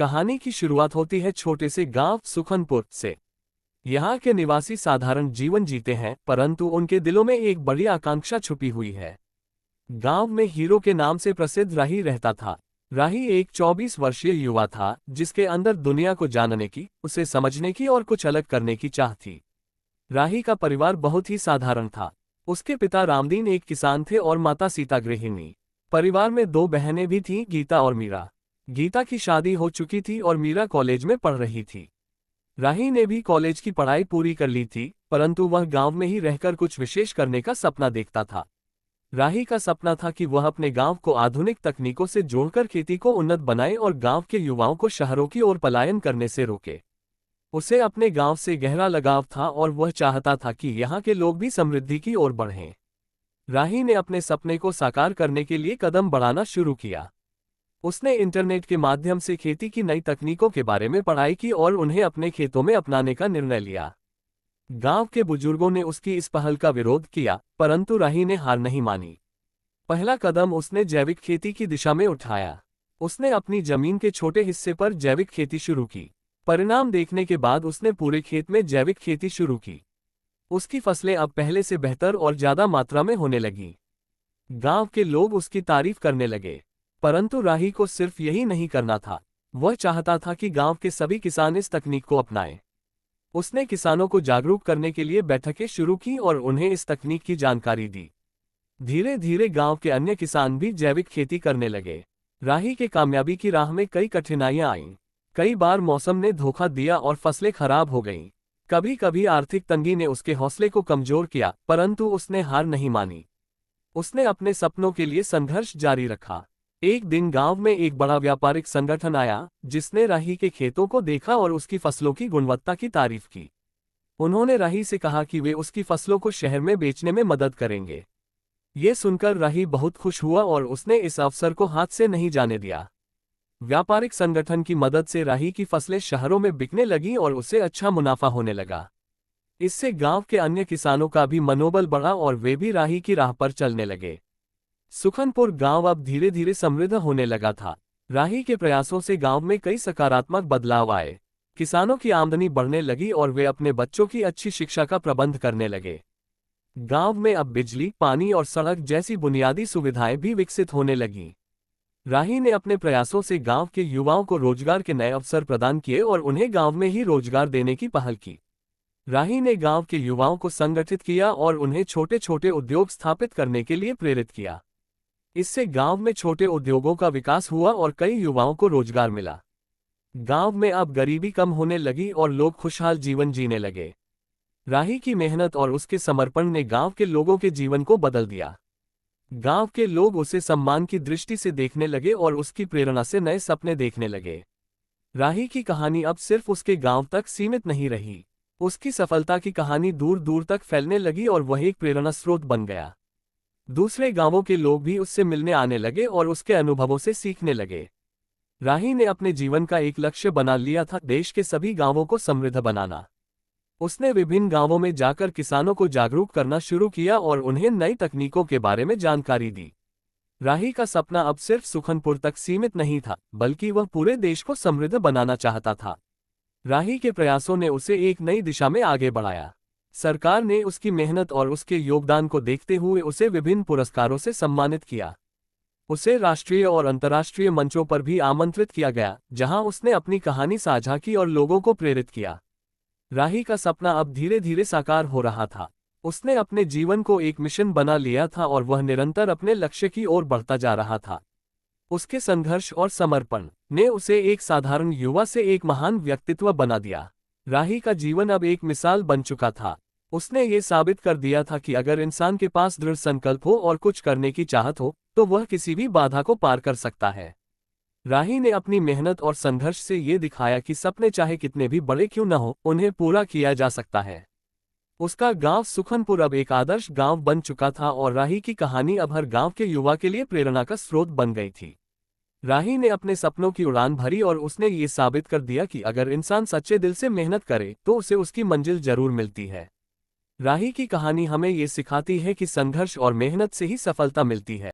कहानी की शुरुआत होती है छोटे से गांव सुखनपुर से। यहाँ के निवासी साधारण जीवन जीते हैं, परंतु उनके दिलों में एक बड़ी आकांक्षा छुपी हुई है। गांव में हीरो के नाम से प्रसिद्ध राही रहता था। राही एक 24 वर्षीय युवा था जिसके अंदर दुनिया को जानने की, उसे समझने की और कुछ अलग करने की चाह थी। राही का परिवार बहुत ही साधारण था। उसके पिता रामदीन एक किसान थे और माता सीता गृहिणी। परिवार में 2 बहनें भी थीं, गीता और मीरा। गीता की शादी हो चुकी थी और मीरा कॉलेज में पढ़ रही थी। राही ने भी कॉलेज की पढ़ाई पूरी कर ली थी, परंतु वह गांव में ही रहकर कुछ विशेष करने का सपना देखता था। राही का सपना था कि वह अपने गांव को आधुनिक तकनीकों से जोड़कर खेती को उन्नत बनाए और गांव के युवाओं को शहरों की ओर पलायन करने से रोके। उसे अपने गांव से गहरा लगाव था और वह चाहता था कि यहाँ के लोग भी समृद्धि की ओर बढ़ें। राही ने अपने सपने को साकार करने के लिए कदम बढ़ाना शुरू किया। उसने इंटरनेट के माध्यम से खेती की नई तकनीकों के बारे में पढ़ाई की और उन्हें अपने खेतों में अपनाने का निर्णय लिया। गांव के बुजुर्गों ने उसकी इस पहल का विरोध किया, परंतु राही ने हार नहीं मानी। पहला कदम उसने जैविक खेती की दिशा में उठाया। उसने अपनी जमीन के छोटे हिस्से पर जैविक खेती शुरू की। परिणाम देखने के बाद उसने पूरे खेत में जैविक खेती शुरू की। उसकी फसलें अब पहले से बेहतर और ज्यादा मात्रा में होने लगीं। गांव के लोग उसकी तारीफ करने लगे। परंतु राही को सिर्फ यही नहीं करना था, वह चाहता था कि गांव के सभी किसान इस तकनीक को अपनाएं। उसने किसानों को जागरूक करने के लिए बैठकें शुरू की और उन्हें इस तकनीक की जानकारी दी। धीरे धीरे गांव के अन्य किसान भी जैविक खेती करने लगे। राही के कामयाबी की राह में कई कठिनाइयां आईं। कई बार मौसम ने धोखा दिया और फसलें खराब हो गईं। कभी कभी आर्थिक तंगी ने उसके हौसले को कमजोर किया, परंतु उसने हार नहीं मानी। उसने अपने सपनों के लिए संघर्ष जारी रखा। एक दिन गांव में एक बड़ा व्यापारिक संगठन आया, जिसने राही के खेतों को देखा और उसकी फसलों की गुणवत्ता की तारीफ की। उन्होंने राही से कहा कि वे उसकी फसलों को शहर में बेचने में मदद करेंगे। ये सुनकर राही बहुत खुश हुआ और उसने इस अवसर को हाथ से नहीं जाने दिया। व्यापारिक संगठन की मदद से राही की फसलें शहरों में बिकने लगीं और उसे अच्छा मुनाफा होने लगा। इससे गांव के अन्य किसानों का भी मनोबल बढ़ा और वे भी राही की राह पर चलने लगे। सुखनपुर गांव अब धीरे धीरे समृद्ध होने लगा था। राही के प्रयासों से गांव में कई सकारात्मक बदलाव आए। किसानों की आमदनी बढ़ने लगी और वे अपने बच्चों की अच्छी शिक्षा का प्रबंध करने लगे। गांव में अब बिजली, पानी और सड़क जैसी बुनियादी सुविधाएं भी विकसित होने लगीं। राही ने अपने प्रयासों से गांव के युवाओं को रोजगार के नए अवसर प्रदान किए और उन्हें गांव में ही रोजगार देने की पहल की। राही ने गांव के युवाओं को संगठित किया और उन्हें छोटे छोटे उद्योग स्थापित करने के लिए प्रेरित किया। इससे गांव में छोटे उद्योगों का विकास हुआ और कई युवाओं को रोजगार मिला। गांव में अब गरीबी कम होने लगी और लोग खुशहाल जीवन जीने लगे। राही की मेहनत और उसके समर्पण ने गांव के लोगों के जीवन को बदल दिया। गांव के लोग उसे सम्मान की दृष्टि से देखने लगे और उसकी प्रेरणा से नए सपने देखने लगे। राही की कहानी अब सिर्फ उसके गांव तक सीमित नहीं रही। उसकी सफलता की कहानी दूर दूर तक फैलने लगी और वह एक प्रेरणा स्रोत बन गया। दूसरे गांवों के लोग भी उससे मिलने आने लगे और उसके अनुभवों से सीखने लगे। राही ने अपने जीवन का एक लक्ष्य बना लिया था, देश के सभी गांवों को समृद्ध बनाना। उसने विभिन्न गांवों में जाकर किसानों को जागरूक करना शुरू किया और उन्हें नई तकनीकों के बारे में जानकारी दी। राही का सपना अब सिर्फ सुखनपुर तक सीमित नहीं था, बल्कि वह पूरे देश को समृद्ध बनाना चाहता था। राही के प्रयासों ने उसे एक नई दिशा में आगे बढ़ाया। सरकार ने उसकी मेहनत और उसके योगदान को देखते हुए उसे विभिन्न पुरस्कारों से सम्मानित किया। उसे राष्ट्रीय और अंतर्राष्ट्रीय मंचों पर भी आमंत्रित किया गया, जहां उसने अपनी कहानी साझा की और लोगों को प्रेरित किया। राही का सपना अब धीरे धीरे साकार हो रहा था। उसने अपने जीवन को एक मिशन बना लिया था और वह निरंतर अपने लक्ष्य की ओर बढ़ता जा रहा था। उसके संघर्ष और समर्पण ने उसे एक साधारण युवा से एक महान व्यक्तित्व बना दिया। राही का जीवन अब एक मिसाल बन चुका था। उसने ये साबित कर दिया था कि अगर इंसान के पास दृढ़ संकल्प हो और कुछ करने की चाहत हो, तो वह किसी भी बाधा को पार कर सकता है। राही ने अपनी मेहनत और संघर्ष से ये दिखाया कि सपने चाहे कितने भी बड़े क्यों न हो, उन्हें पूरा किया जा सकता है। उसका गांव सुखनपुर अब एक आदर्श गांव बन चुका था और राही की कहानी अब हर गांव के युवा के लिए प्रेरणा का स्रोत बन गई थी। राही ने अपने सपनों की उड़ान भरी और उसने ये साबित कर दिया कि अगर इंसान सच्चे दिल से मेहनत करे तो उसे उसकी मंजिल जरूर मिलती है। राही की कहानी हमें ये सिखाती है कि संघर्ष और मेहनत से ही सफलता मिलती है।